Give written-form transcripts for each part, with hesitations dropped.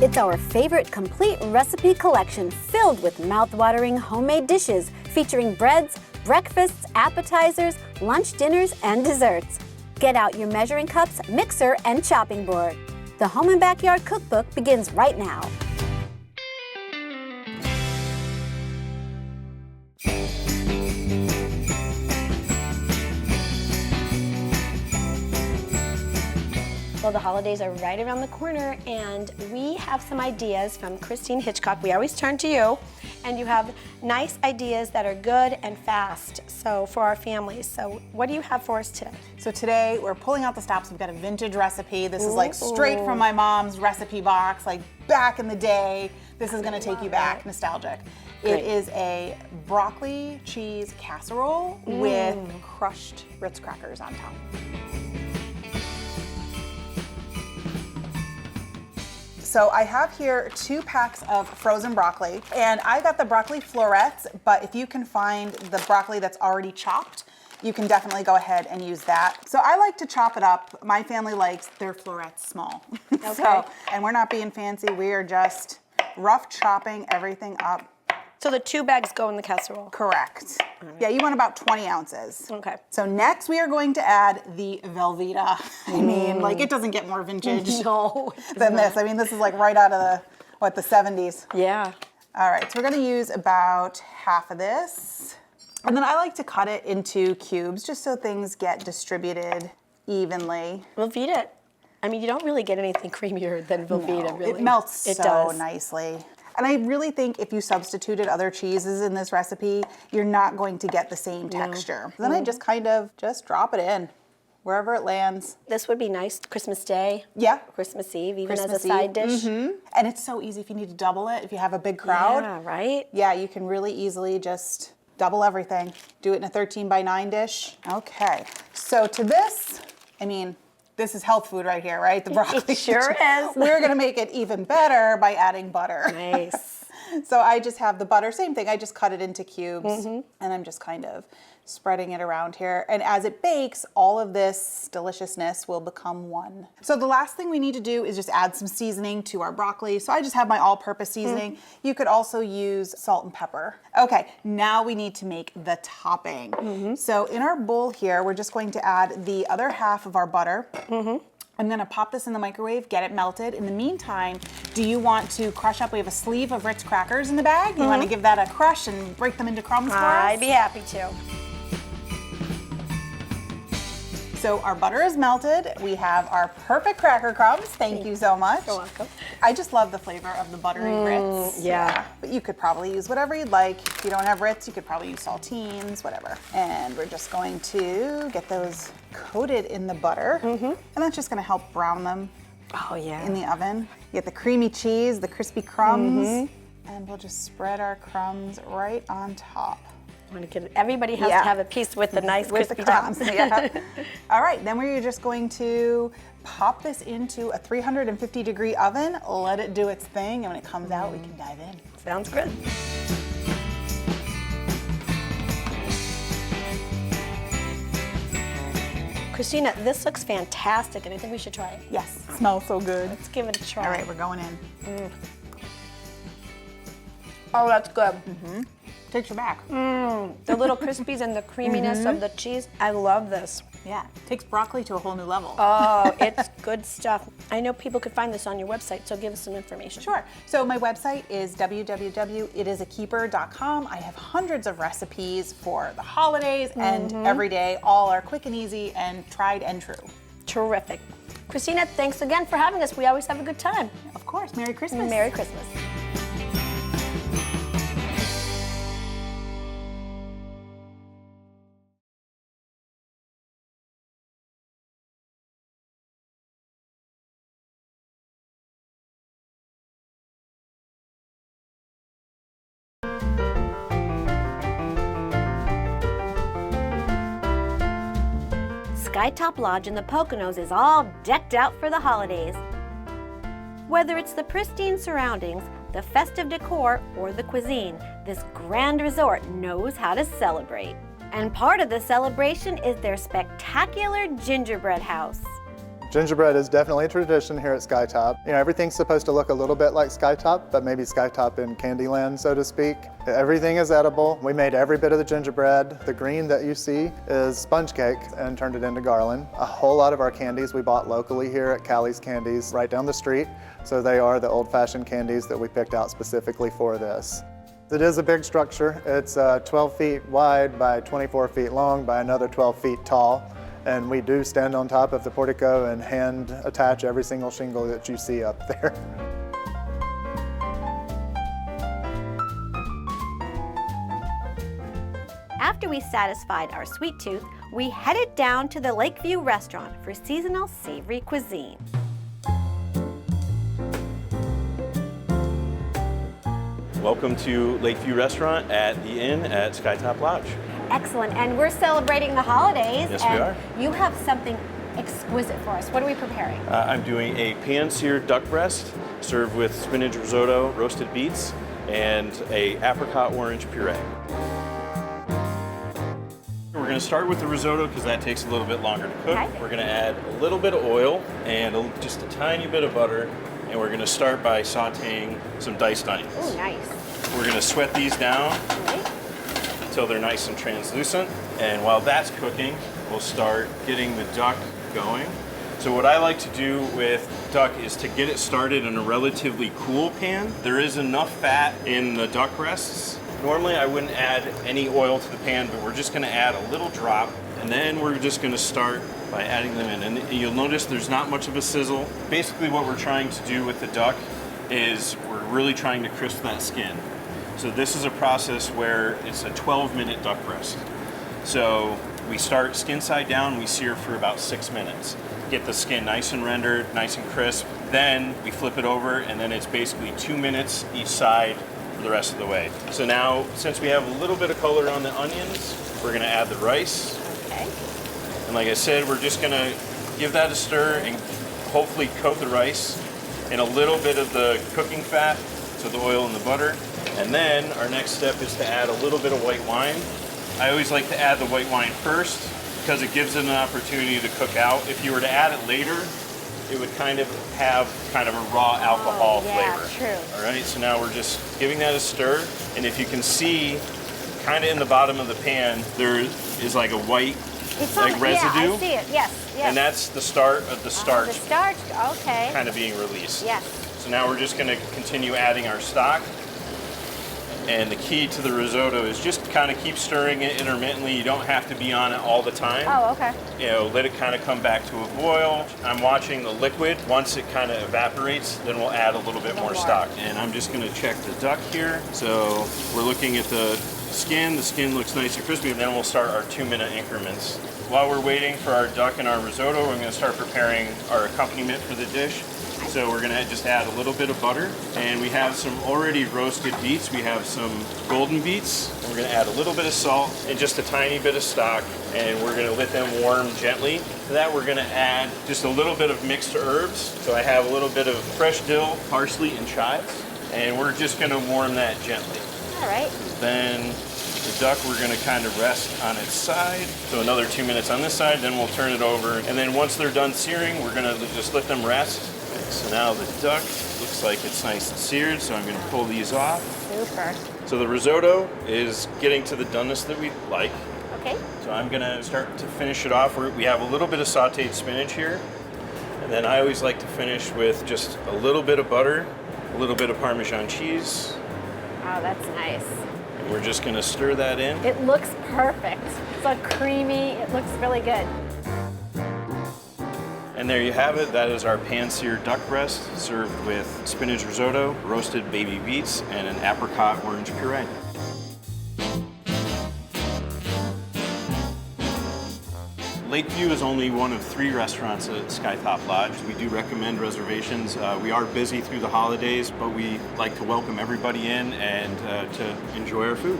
It's our favorite complete recipe collection filled with mouth-watering homemade dishes featuring breads, breakfasts, appetizers, lunch dinners, and desserts. Get out your measuring cups, mixer, and chopping board. The Home and Backyard Cookbook begins right now. Well, the holidays are right around the corner, and we have some ideas from Christine Hitchcock. We always turn to you, and you have nice ideas that are good and fast, so for our families. So what do you have for us today? So today we're pulling out the stops. We've got a vintage recipe. This is like straight from my mom's recipe box, like back in the day. This is gonna take you back, nostalgic. Great. It is a broccoli cheese casserole with crushed Ritz crackers on top. So I have here 2 packs of frozen broccoli, and I got the broccoli florets, but if you can find the broccoli that's already chopped, you can definitely go ahead and use that. So I like to chop it up. My family likes their florets small. Okay. And we're not being fancy, we are just rough chopping everything up. So the 2 bags go in the casserole? Correct. Yeah, you want about 20 ounces. Okay. So next we are going to add the Velveeta. I mean, like it doesn't get more vintage than this. I mean, this is like right out of the 70s. Yeah. All right, so we're gonna use about half of this. And then I like to cut it into cubes just so things get distributed evenly. Velveeta, I mean, you don't really get anything creamier than Velveeta, No, really. it melts It so does. nicely. And I really think if you substituted other cheeses in this recipe, you're not going to get the same texture. Then I just kind of drop it in wherever it lands. This would be nice Christmas Day. Yeah. Christmas Eve, even Christmas as a side Eve. dish. And it's so easy if you need to double it, if you have a big crowd. Yeah, right? Yeah, you can really easily just double everything. Do it in a 13 by 9 dish. Okay, so to this, I mean, this is health food right here, right? The broccoli. It sure is. We're gonna make it even better by adding butter. Nice. So I just have the butter, same thing, I just cut it into cubes and I'm just kind of spreading it around here. And as it bakes, all of this deliciousness will become one. So the last thing we need to do is just add some seasoning to our broccoli. So I just have my all-purpose seasoning. You could also use salt and pepper. Okay, now we need to make the topping. So in our bowl here, we're just going to add the other half of our butter. I'm gonna pop this in the microwave, get it melted. In the meantime, do you want to crush up? We have a sleeve of Ritz crackers in the bag. You wanna give that a crush and break them into crumbs for us? I'd be happy to. So our butter is melted. We have our perfect cracker crumbs. Thank you so much. You're welcome. I just love the flavor of the buttery Ritz. yeah. But you could probably use whatever you'd like. If you don't have Ritz, you could probably use saltines, whatever. And we're just going to get those coated in the butter. And that's just gonna help brown them Oh, yeah. in the oven. You get the creamy cheese, the crispy crumbs, and we'll just spread our crumbs right on top. Everybody has to have a piece with the nice With crispy the crumbs. top. Yeah. All right, then we're just going to pop this into a 350-degree oven, let it do its thing, and when it comes out, we can dive in. Sounds good. Christina, this looks fantastic, and I think we should try it. Yes, smells so good. Let's give it a try. All right, we're going in. Oh, that's good. Takes you back. The little crispies and the creaminess of the cheese. I love this. Yeah, takes broccoli to a whole new level. Oh, it's good stuff. I know people could find this on your website, so give us some information. Sure. So my website is www.itisakeeper.com. I have hundreds of recipes for the holidays and every day. All are quick and easy and tried and true. Terrific. Christina, thanks again for having us. We always have a good time. Of course. Merry Christmas. Merry Christmas. Skytop Lodge in the Poconos is all decked out for the holidays. Whether it's the pristine surroundings, the festive decor, or the cuisine, this grand resort knows how to celebrate. And part of the celebration is their spectacular gingerbread house. Gingerbread is definitely a tradition here at Skytop. Everything's supposed to look a little bit like Skytop, but maybe Skytop in Candyland, so to speak. Everything is edible. We made every bit of the gingerbread. The green that you see is sponge cake and turned it into garland. A whole lot of our candies we bought locally here at Callie's Candies right down the street. So they are the old-fashioned candies that we picked out specifically for this. It is a big structure. It's 12 feet wide by 24 feet long by another 12 feet tall. And we do stand on top of the portico and hand attach every single shingle that you see up there. After we satisfied our sweet tooth, we headed down to the Lakeview restaurant for seasonal savory cuisine. Welcome to Lakeview Restaurant at the Inn at Skytop Lodge. Excellent, and we're celebrating the holidays. Yes, and we are. You have something exquisite for us. What are we preparing? I'm doing a pan-seared duck breast served with spinach risotto, roasted beets, and a apricot orange puree. We're going to start with the risotto because that takes a little bit longer to cook. Okay. We're going to add a little bit of oil and just a tiny bit of butter, and we're going to start by sauteing some diced onions. Oh, nice. We're going to sweat these down Right. until they're nice and translucent. And while that's cooking, we'll start getting the duck going. So what I like to do with duck is to get it started in a relatively cool pan. There is enough fat in the duck breasts. Normally I wouldn't add any oil to the pan, but we're just gonna add a little drop, and then we're just gonna start by adding them in. And you'll notice there's not much of a sizzle. Basically what we're trying to do with the duck is we're really trying to crisp that skin. So this is a process where it's a 12-minute duck breast. So we start skin side down, we sear for about 6 minutes. Get the skin nice and rendered, nice and crisp. Then we flip it over, and then it's basically 2 minutes each side for the rest of the way. So now, since we have a little bit of color on the onions, we're gonna add the rice. Okay. And like I said, we're just gonna give that a stir and hopefully coat the rice in a little bit of the cooking fat, so the oil and the butter. And then our next step is to add a little bit of white wine. I always like to add the white wine first because it gives it an opportunity to cook out. If you were to add it later, it would kind of have kind of a raw alcohol flavor. True. All right, so now we're just giving that a stir. And if you can see, kind of in the bottom of the pan, there is like a white residue. Yeah, I see it. Yes, yes. And that's the start of the starch The starch. Okay. kind of being released. Yes. So now we're just going to continue adding our stock. And the key to the risotto is just kind of keep stirring it intermittently. You don't have to be on it all the time. Oh, okay. Let it kind of come back to a boil. I'm watching the liquid. Once it kind of evaporates, then we'll add a little bit more stock. And I'm just going to check the duck here. So we're looking at the skin. The skin looks nice and crispy. And then we'll start our 2-minute increments. While we're waiting for our duck and our risotto, we're going to start preparing our accompaniment for the dish. So we're gonna just add a little bit of butter, and we have some already roasted beets. We have some golden beets, and we're gonna add a little bit of salt and just a tiny bit of stock, and we're gonna let them warm gently. To that we're gonna add just a little bit of mixed herbs. So I have a little bit of fresh dill, parsley, and chives, and we're just gonna warm that gently. All right. Then the duck we're gonna kind of rest on its side. So another 2 minutes on this side, then we'll turn it over. And then once they're done searing, we're gonna just let them rest. So now the duck looks like it's nice and seared, so I'm going to pull these off. Super. So the risotto is getting to the doneness that we like. Okay. So I'm going to start to finish it off. We have a little bit of sauteed spinach here. And then I always like to finish with just a little bit of butter, a little bit of Parmesan cheese. Oh, that's nice. And we're just going to stir that in. It looks perfect. It's so creamy. It looks really good. And there you have it. That is our pan-seared duck breast served with spinach risotto, roasted baby beets, and an apricot orange puree. Lakeview is only one of 3 restaurants at Skytop Lodge. We do recommend reservations. We are busy through the holidays, but we like to welcome everybody in and to enjoy our food.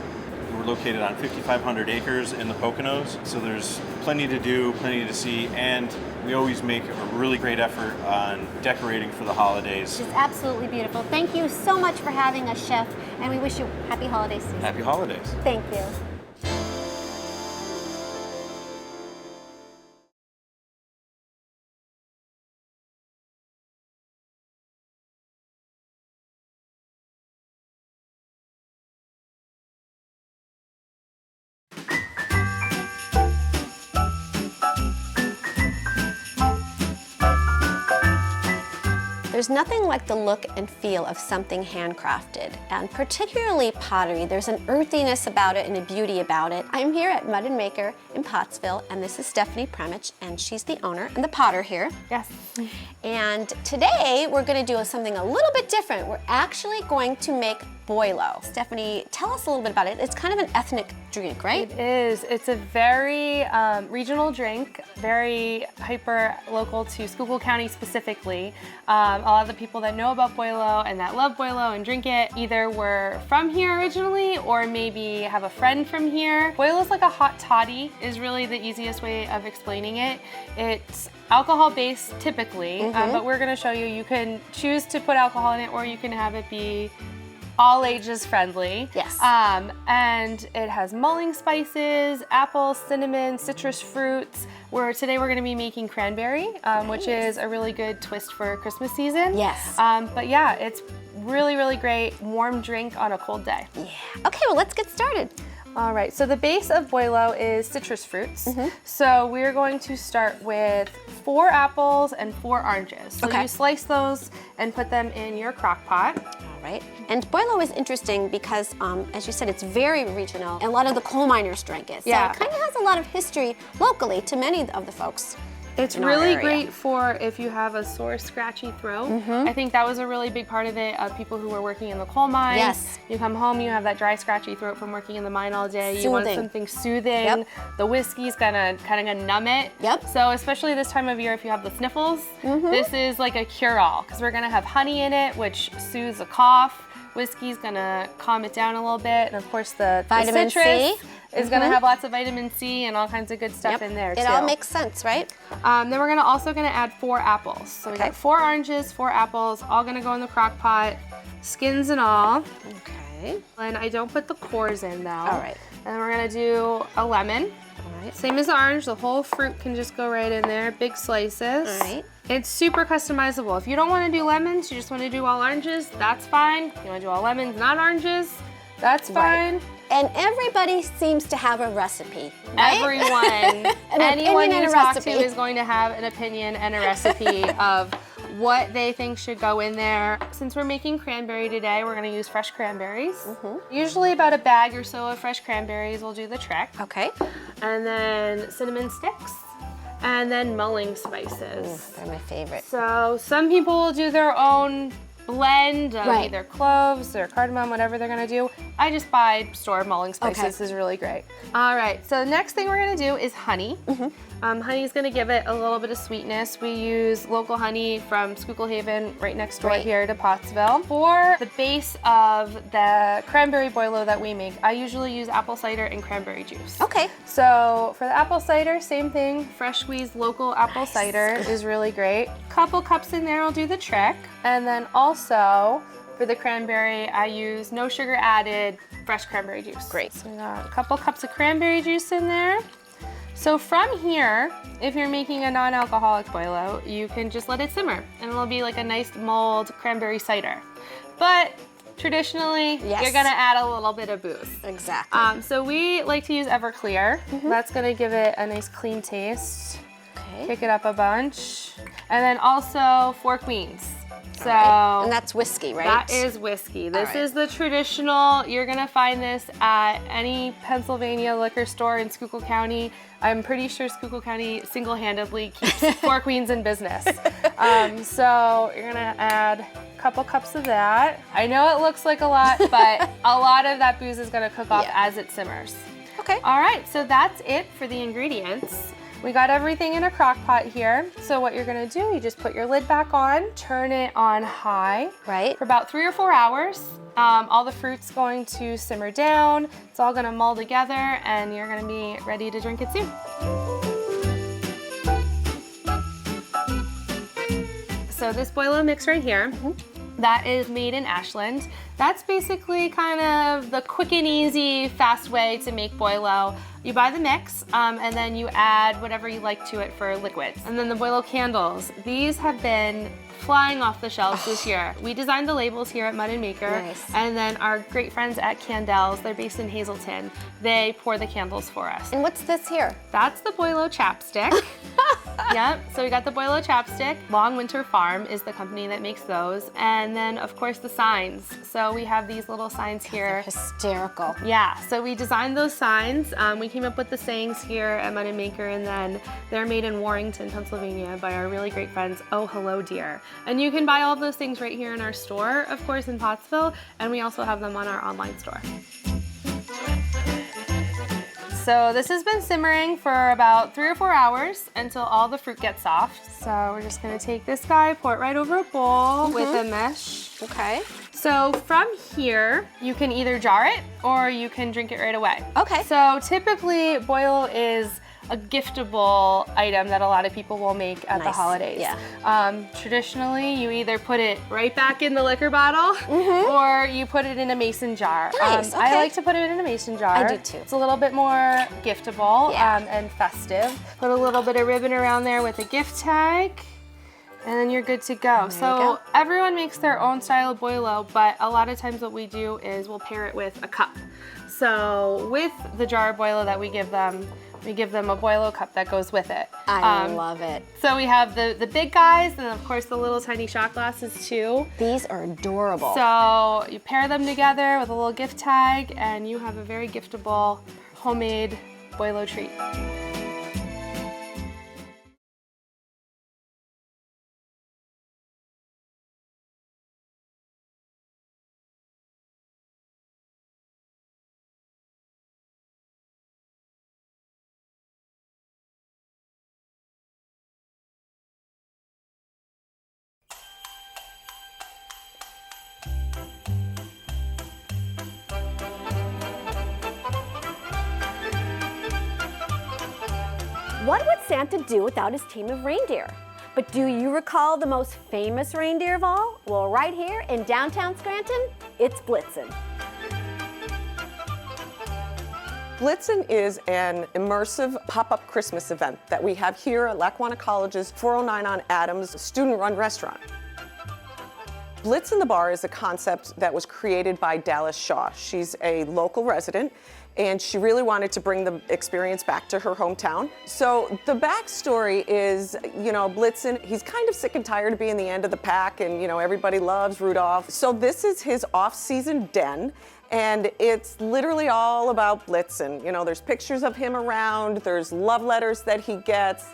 We're located on 5,500 acres in the Poconos, so there's plenty to do, plenty to see, and we always make a really great effort on decorating for the holidays. It's absolutely beautiful. Thank you so much for having us, Chef, and we wish you happy holidays. Happy holidays. Thank you. There's nothing like the look and feel of something handcrafted, and particularly pottery. There's an earthiness about it and a beauty about it. I'm here at Mud and Maker in Pottsville, and this is Stephanie Premich, and she's the owner and the potter here. Yes. And today we're going to do something a little bit different. We're actually going to make boilo. Stephanie, tell us a little bit about it. It's kind of an ethnic drink, right? It is. It's a very regional drink, very hyper local to Schuylkill County specifically. A lot of the people that know about boilo and that love boilo and drink it either were from here originally or maybe have a friend from here. Boilo is like a hot toddy is really the easiest way of explaining it. It's alcohol-based typically, but we're going to show you, you can choose to put alcohol in it or you can have it be all ages friendly. Yes. And it has mulling spices, apples, cinnamon, citrus fruits. Today we're gonna be making cranberry, which is a really good twist for Christmas season. Yes. But yeah, it's really, really great warm drink on a cold day. Yeah. Okay, well, let's get started. All right, so the base of boilo is citrus fruits. So we're going to start with 4 apples and 4 oranges. So you slice those and put them in your crock pot. All right. And boilo is interesting because, as you said, it's very regional. And a lot of the coal miners drink it. So it kind of has a lot of history locally to many of the folks. It's really great for if you have a sore, scratchy throat. I think that was a really big part of it, of people who were working in the coal mines. Yes. You come home, you have that dry, scratchy throat from working in the mine all day. You want something soothing. Yep. The whiskey's kind of gonna numb it. Yep. So especially this time of year, if you have the sniffles, this is like a cure-all because we're gonna have honey in it, which soothes a cough. Whiskey's gonna calm it down a little bit, and of course the Vitamin citrus C. is gonna have lots of vitamin C and all kinds of good stuff in there too. It all makes sense, right? Then we're also gonna add 4 apples. So we got 4 oranges, 4 apples, all gonna go in the crock pot, skins and all. Okay. And I don't put the cores in though. All right. And we're gonna do a lemon. All right. Same as the orange, the whole fruit can just go right in there, big slices. All right. It's super customizable. If you don't wanna do lemons, you just wanna do all oranges, that's fine. If you wanna do all lemons, not oranges, that's fine. And everybody seems to have a recipe, right? Everyone, anyone opinion and you a talk recipe. to is going to have an opinion and a recipe of what they think should go in there. Since we're making cranberry today, we're gonna use fresh cranberries. Usually about a bag or so of fresh cranberries will do the trick. Okay. And then cinnamon sticks, and then mulling spices. They're my favorite. So some people will do their own blend of either cloves or cardamom, whatever they're gonna do. I just buy store mulling spices. This is really great. All right, so the next thing we're gonna do is honey. Honey is gonna give it a little bit of sweetness. We use local honey from Schuylkill Haven right next door here to Pottsville. For the base of the cranberry boilo that we make, I usually use apple cider and cranberry juice. Okay. So for the apple cider, same thing. Fresh squeezed local apple cider is really great. Couple cups in there will do the trick. And then also for the cranberry, I use no sugar added fresh cranberry juice. Great. So we got a couple cups of cranberry juice in there. So from here, if you're making a non-alcoholic boilo, you can just let it simmer and it'll be like a nice mulled cranberry cider. But traditionally, you're gonna add a little bit of booze. Exactly. So we like to use Everclear. That's gonna give it a nice clean taste. Okay. Pick it up a bunch. And then also 4 queens. So And that's whiskey, right? that is whiskey. This is the traditional. You're gonna find this at any Pennsylvania liquor store in Schuylkill County. I'm pretty sure Schuylkill County single-handedly keeps 4 queens in business. So you're gonna add a couple cups of that. I know it looks like a lot, but a lot of that booze is gonna cook off as it simmers. Okay. All right, so that's it for the ingredients. We got everything in a crock pot here. So what you're gonna do, you just put your lid back on, turn it on high for about 3 or 4 hours. All the fruit's going to simmer down. It's all gonna mull together and you're gonna be ready to drink it soon. So this boilo mix right here, that is made in Ashland. That's basically kind of the quick and easy, fast way to make boilo. You buy the mix, and then you add whatever you like to it for liquids. And then the Boilo candles. These have been flying off the shelves this year. We designed the labels here at Mud and Maker, Nice. and then our great friends at Candles, they're based in Hazleton, they pour the candles for us. And what's this here? That's the Boilo chapstick. Yep, so we got the Boilo chapstick. Long Winter Farm is the company that makes those. And then, of course, the signs. So we have these little signs here. Hysterical. Yeah, so we designed those signs. We came up with the sayings here at Mud and Maker, and then they're made in Warrington, Pennsylvania by our really great friends, Oh Hello Dear. And you can buy all of those things right here in our store, of course, in Pottsville, and we also have them on our online store. So this has been simmering for about 3 or 4 hours until all the fruit gets soft. So we're just gonna take this guy, pour it right over a bowl with a mesh. Okay. So from here, you can either jar it or you can drink it right away. Okay. So typically, Boilo is a giftable item that a lot of people will make at the Nice. holidays. Yeah. Traditionally, you either put it right back in the liquor bottle or you put it in a mason jar. Nice, I okay. like to put it in a mason jar. I do too. It's a little bit more giftable Yeah. and festive. Put a little bit of ribbon around there with a gift tag. And then you're good to go. So go. everyone makes their own style of Boilo, but a lot of times what we do is we'll pair it with a cup. So with the jar of Boilo that we give them a Boilo cup that goes with it. I love it. So we have the big guys and of course the little tiny shot glasses too. These are adorable. So you pair them together with a little gift tag and you have a very giftable homemade Boilo treat. What would Santa do without his team of reindeer? But do you recall the most famous reindeer of all? Well, right here in downtown Scranton, it's Blitzen. Blitzen is an immersive pop-up Christmas event that we have here at Lackawanna College's 409 on Adams student-run restaurant. Blitz in the Bar is a concept that was created by Dallas Shaw. She's a local resident, and she really wanted to bring the experience back to her hometown. So the backstory is, Blitzen, he's kind of sick and tired of being the end of the pack, and everybody loves Rudolph. So this is his off-season den, and it's literally all about Blitzen. There's pictures of him around, there's love letters that he gets.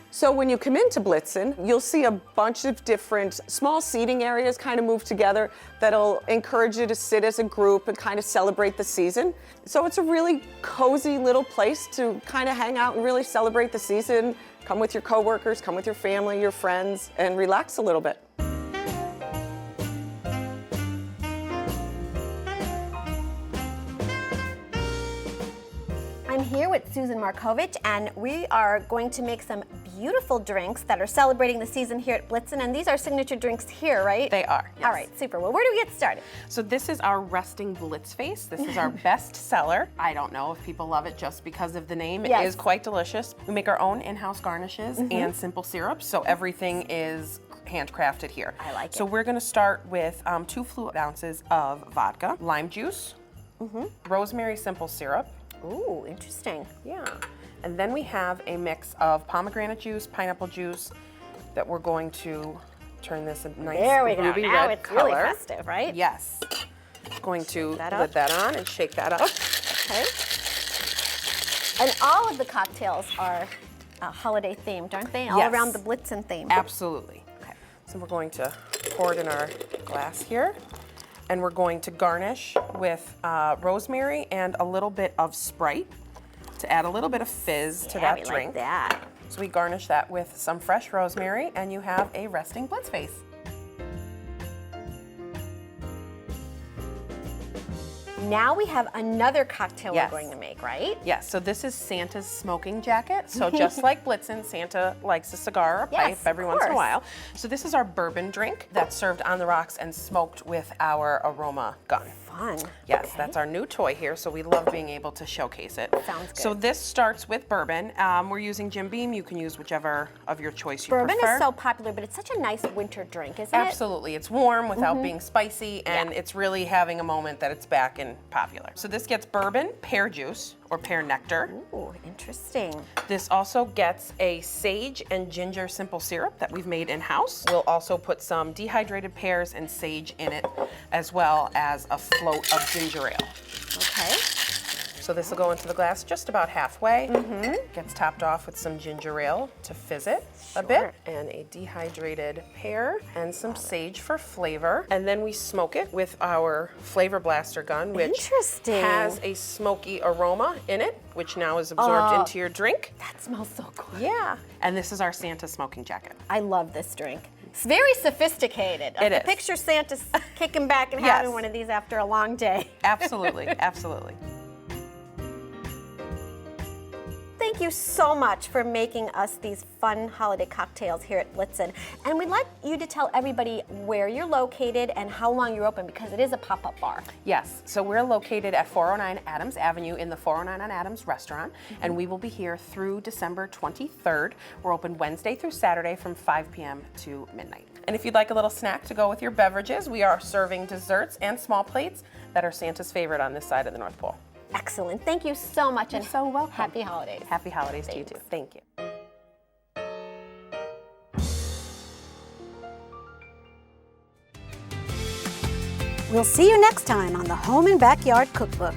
So when you come into Blitzen, you'll see a bunch of different small seating areas kind of move together that'll encourage you to sit as a group and kind of celebrate the season. So it's a really cozy little place to kind of hang out and really celebrate the season. Come with your coworkers, come with your family, your friends, and relax a little bit. I'm here with Susan Markovich, and we are going to make some beautiful drinks that are celebrating the season here at Blitzen, and these are signature drinks here, right? They are, yes. All right, super. Well, where do we get started? So this is our Resting Blitz Face. This is our best seller. I don't know if people love it just because of the name. It Yes. is quite delicious. We make our own in-house garnishes and simple syrups, so everything is handcrafted here. I like So it. we're gonna start with 2 fluid ounces of vodka, lime juice, rosemary simple syrup, Ooh, interesting. yeah. And then we have a mix of pomegranate juice, pineapple juice that we're going to turn this a nice There we go. ruby Now red it's color. really festive, right? Yes. Going to that put up. that on and shake that up. Okay. And all of the cocktails are holiday themed, aren't they? All Yes. around the Blitzen theme. Absolutely. Okay. So we're going to pour it in our glass here. And we're going to garnish with rosemary and a little bit of Sprite to add a little bit of fizz to Yeah, that we drink. like that. So we garnish that with some fresh rosemary and you have a resting Blitz face. Now we have another cocktail Yes. we're going to make, right? Yes, so this is Santa's smoking jacket. So just like Blitzen, Santa likes a cigar or a pipe Yes, every of once in a course. while. So this is our bourbon drink that's served on the rocks and smoked with our aroma gun. Fun. Yes, Okay. that's our new toy here, so we love being able to showcase it. Sounds good. So this starts with bourbon. We're using Jim Beam. You can use whichever of your choice you Bourbon prefer. is so popular, but it's such a nice winter drink, isn't it? Absolutely. It's warm without being spicy, and it's really having a moment that it's back and popular. So this gets bourbon, pear juice, or pear nectar. Ooh, interesting. This also gets a sage and ginger simple syrup that we've made in-house. We'll also put some dehydrated pears and sage in it, as well as a float of ginger ale. Okay. So this will go into the glass just about halfway. Gets topped off with some ginger ale to fizz it a bit, and a dehydrated pear and some sage for flavor. And then we smoke it with our flavor blaster gun, which Interesting. has a smoky aroma in it, which now is absorbed into your drink. That smells so good. Yeah. And this is our Santa smoking jacket. I love this drink. It's very sophisticated. It I is. Picture Santa kicking back and Yes. having one of these after a long day. Absolutely, absolutely. Thank you so much for making us these fun holiday cocktails here at Blitzen. And we'd like you to tell everybody where you're located and how long you're open, because it is a pop-up bar. Yes, so we're located at 409 Adams Avenue in the 409 on Adams restaurant, and we will be here through December 23rd. We're open Wednesday through Saturday from 5 p.m. to midnight. And if you'd like a little snack to go with your beverages, we are serving desserts and small plates that are Santa's favorite on this side of the North Pole. Excellent. Thank you so much. You're and so welcome. Happy holidays. Happy holidays to you too. Thank you. We'll see you next time on the Home and Backyard Cookbook.